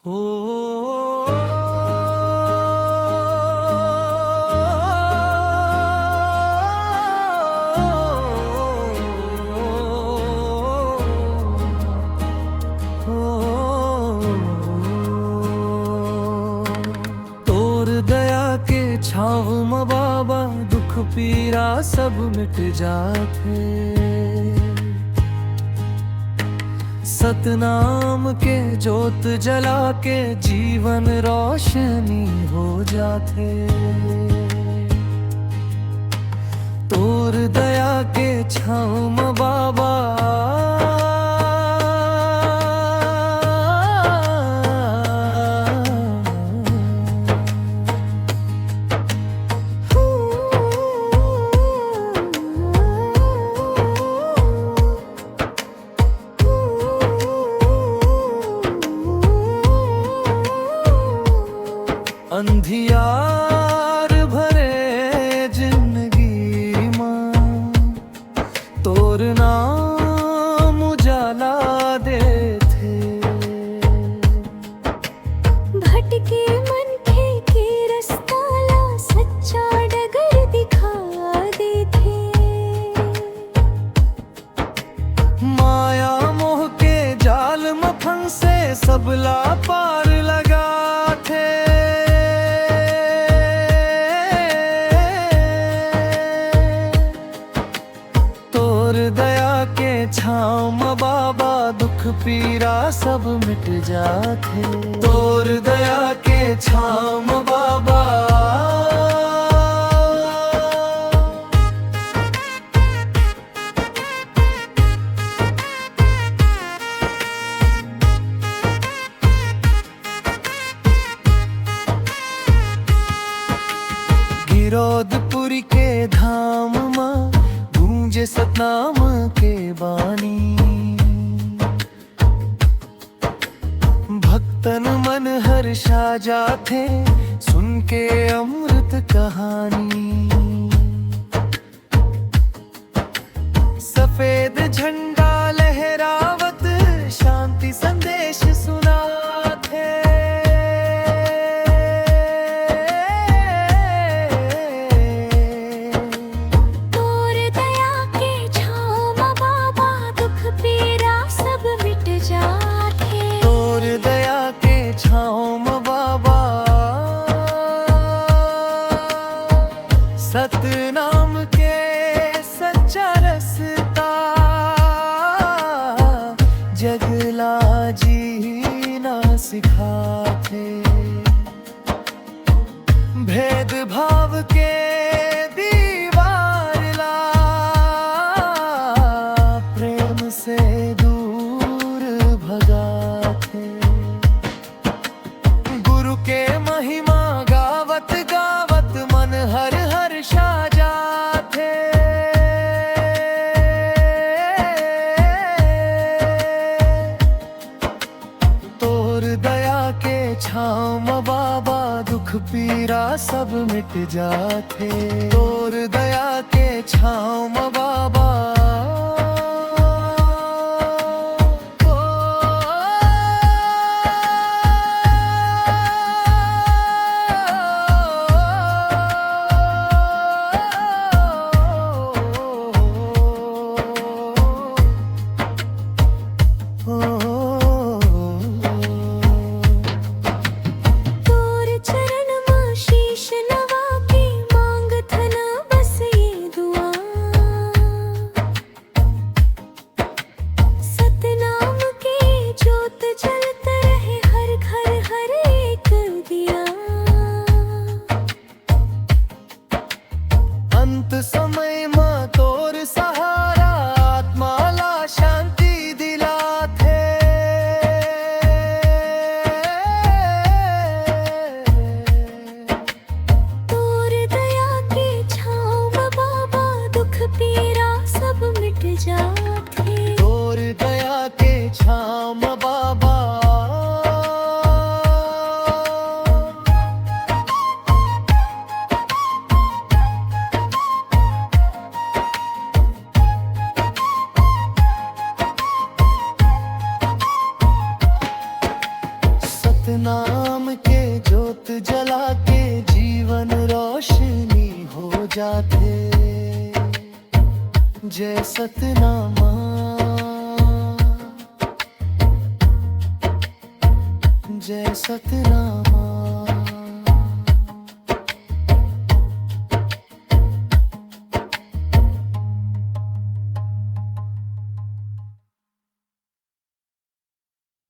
हो तोर दया के छाव म बाबा दुख पीरा सब मिट जाते। सतनाम के जोत जला के जीवन रोशनी हो जाते। तोर दया के छाँव म बाबा अंधियार भरे जिंदगी मां तोर नाम उजाला दे थे। भटके मन के रास्ता ला सच्चा डगर दिखा दे थे। माया मोह के जाल में फंसे सबला पार लगा थे। तोर दया के छाँव म बाबा दुख पीरा सब मिट जाते। तोर दया के छाँव म बाबा गिरोधपुरी के धाम मां गूंजे सतनाम के बानी। भक्तन मन हर्षा जाते सुन के अमृत कहानी। सफेद झंडा लहरावत शांति संदेश सुनाते। तोर दया के छाँव म बाबा दुख पीरा सब मिट जाते। तोर दया के छाँव म बाबा सतनाम के सच्चा रस्ता जगला जीना सिखाते। भेदभाव के दीवार ला प्रेम से दूर भगाते। गुरु के महिमा गावत गावत मन हर हर्षा जाते। तोर दया के छाँव म बाबा दुख पीरा सब मिट जाते। तोर दया के छाँव म बाबा तोर चरण म शीश नवा के मांगत न बस ये दुआ। सतनाम के जोत जला के जीवन रोशनी हो जाते। जय सतनामा, जय सतनामा।